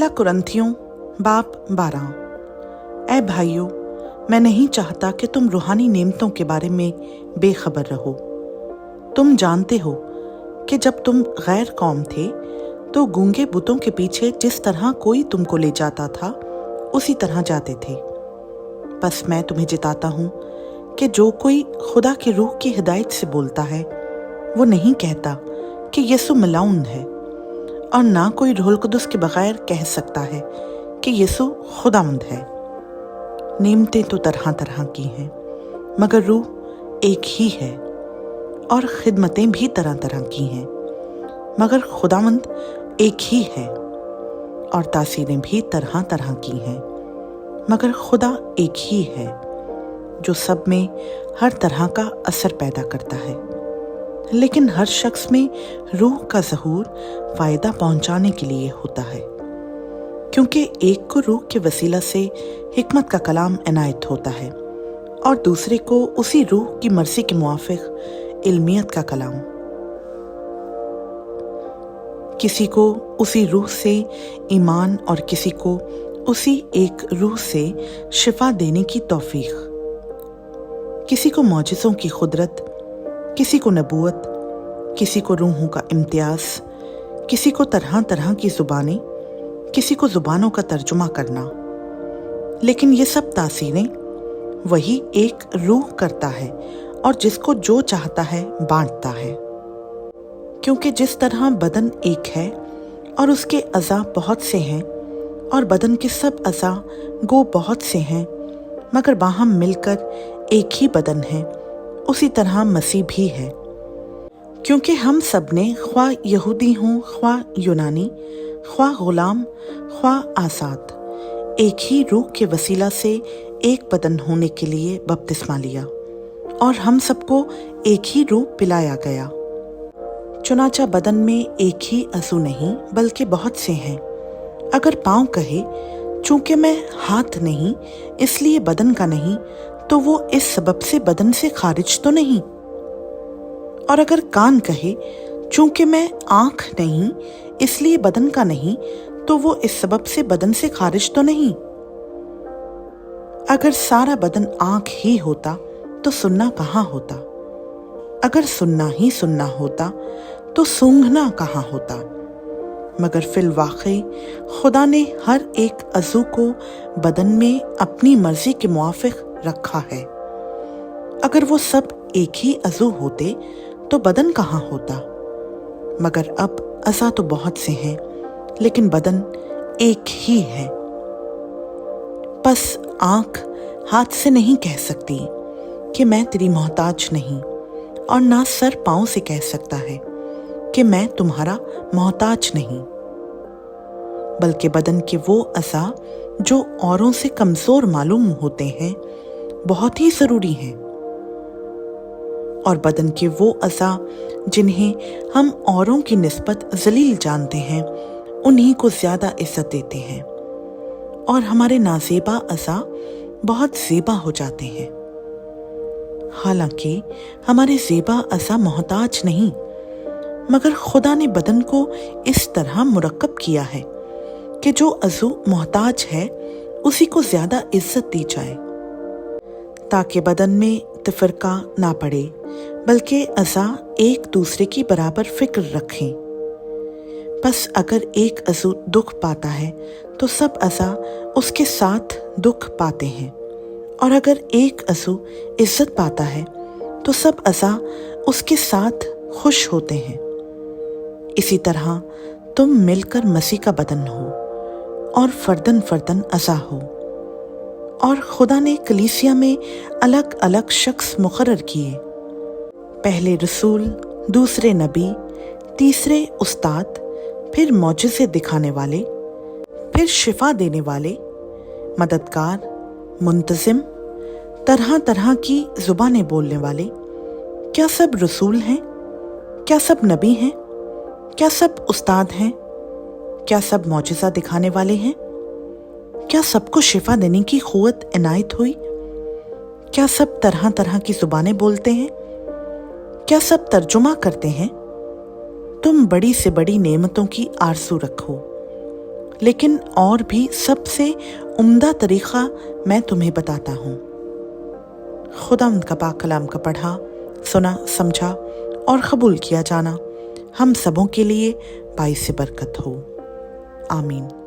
पहला कुरंथियों बाब 12। ऐ भाइयों, मैं नहीं चाहता कि तुम रूहानी नेमतों के बारे में बेखबर रहो। तुम जानते हो कि जब तुम गैर कौम थे तो गूंगे बुतों के पीछे जिस तरह कोई तुमको ले जाता था उसी तरह जाते थे। बस मैं तुम्हें जिताता हूँ कि जो कोई खुदा की रूह की हिदायत से बोलता है वो नहीं कहता कि यीशु मलाउन है, और ना कोई रूहुल कुदुस के बगैर कह सकता है कि यीशु खुदावंद है। नेमतें तो तरह तरह की हैं, मगर रूह एक ही है, और खिदमतें भी तरह तरह की हैं, मगर खुदावंद एक ही है। और तासीरें भी तरह तरह की हैं, मगर खुदा एक ही है जो सब में हर तरह का असर पैदा करता है। लेकिन हर शख्स में रूह का ज़हूर फ़ायदा पहुंचाने के लिए होता है, क्योंकि एक को रूह के वसीला से हिकमत का कलाम इनायत होता है और दूसरे को उसी रूह की मर्ज़ी के मुआफ़िक इल्मियत का कलाम। किसी को उसी रूह से ईमान और किसी को उसी एक रूह से शिफा देने की तौफीक। किसी को मौजिज़ों की खुदरत, किसी को नबूवत, किसी को रूहों का इम्तियाज़, किसी को तरह तरह की ज़ुबानें, किसी को ज़ुबानों का तर्जुमा करना। लेकिन ये सब तासीरें वही एक रूह करता है और जिसको जो चाहता है बांटता है। क्योंकि जिस तरह बदन एक है और उसके अज़ा बहुत से हैं, और बदन के सब अज़ा गो बहुत से हैं, मगर बाहम मिलकर एक ही बदन है, उसी तरह मसीह भी है। क्योंकि हम सब ने ख्वा यहूदी हों ख्वा यूनानी, ख्वा गुलाम ख्वा आज़ाद, एक ही रूह के वसीला से एक बदन होने के लिए बपतिस्मा लिया, और हम सबको एक ही रूह पिलाया गया। चुनाचा बदन में एक ही अज़ू नहीं बल्कि बहुत से हैं। अगर पाँव कहे चूँकि मैं हाथ नहीं इसलिए बदन का नहीं, तो वो इस सबब से बदन से खारिज तो नहीं। और अगर कान कहे चूंकि मैं आँख नहीं इसलिए बदन का नहीं, तो वो इस सबब से बदन से खारिज तो नहीं। अगर सारा बदन आँख ही होता तो सुनना कहाँ होता? अगर सुनना ही सुनना होता तो सूंघना कहाँ होता? मगर फिल वाक़ई खुदा ने हर एक अज़ू को बदन में अपनी मर्जी के मुआफ़िक रखा है। अगर वो सब एक ही अज़ू होते तो बदन कहाँ होता? मगर अब अज़ा तो बहुत से हैं, लेकिन बदन एक ही है। बस आँख हाथ से नहीं कह सकती कि मैं तेरी मोहताज नहीं, और ना सर पाँव से कह सकता है कि मैं तुम्हारा मोहताज नहीं, बल्कि बदन के वो अज़ा जो औरों से कमज़ोर मालूम होते हैं बहुत ही ज़रूरी हैं, और बदन के वो अज़ा जिन्हें हम औरों की निस्बत ज़लील जानते हैं उन्हीं को ज़्यादा इज़्ज़त देते हैं, और हमारे नाज़ेबा अज़ा बहुत ज़ेबा हो जाते हैं। हालांकि हमारे ज़ेबा अज़ा मोहताज नहीं, मगर खुदा ने बदन को इस तरह मुरक्कब किया है कि जो अज़ू मोहताज है उसी को ज़्यादा इज़्ज़त दी जाए, ताकि बदन में तफ़रका ना पड़े, बल्कि अज़ा एक दूसरे की बराबर फ़िक्र रखें। बस अगर एक अज़ू दुख पाता है तो सब अज़ा उसके साथ दुख पाते हैं, और अगर एक अज़ू इज़्ज़त पाता है तो सब अज़ा उसके साथ खुश होते हैं। इसी तरह तुम मिलकर मसीह का बदन हो और फर्दन फर्दन अज़ा हो। और खुदा ने कलीसिया में अलग अलग शख्स मुकर्रर किए, पहले रसूल, दूसरे नबी, तीसरे उस्ताद, फिर मौजिज़े दिखाने वाले, फिर शिफा देने वाले, मददगार, मुंतज़िम, तरह तरह की ज़ुबानें बोलने वाले। क्या सब रसूल हैं? क्या सब नबी हैं? क्या सब उस्ताद हैं? क्या सब मौजिज़ा दिखाने वाले हैं? क्या सबको शिफा देने की क़ुव्वत इनायत हुई? क्या सब तरह तरह की ज़ुबानें बोलते हैं? क्या सब तर्जुमा करते हैं? तुम बड़ी से बड़ी नेमतों की आरज़ू रखो। لیکن اور بھی سب سے عمدہ طریقہ میں تمہیں بتاتا ہوں۔ خداوند کا پاک کلام کا پڑھا، سنا، سمجھا اور قبول کیا جانا ہم سبوں کے لیے باعث برکت ہو۔ آمین۔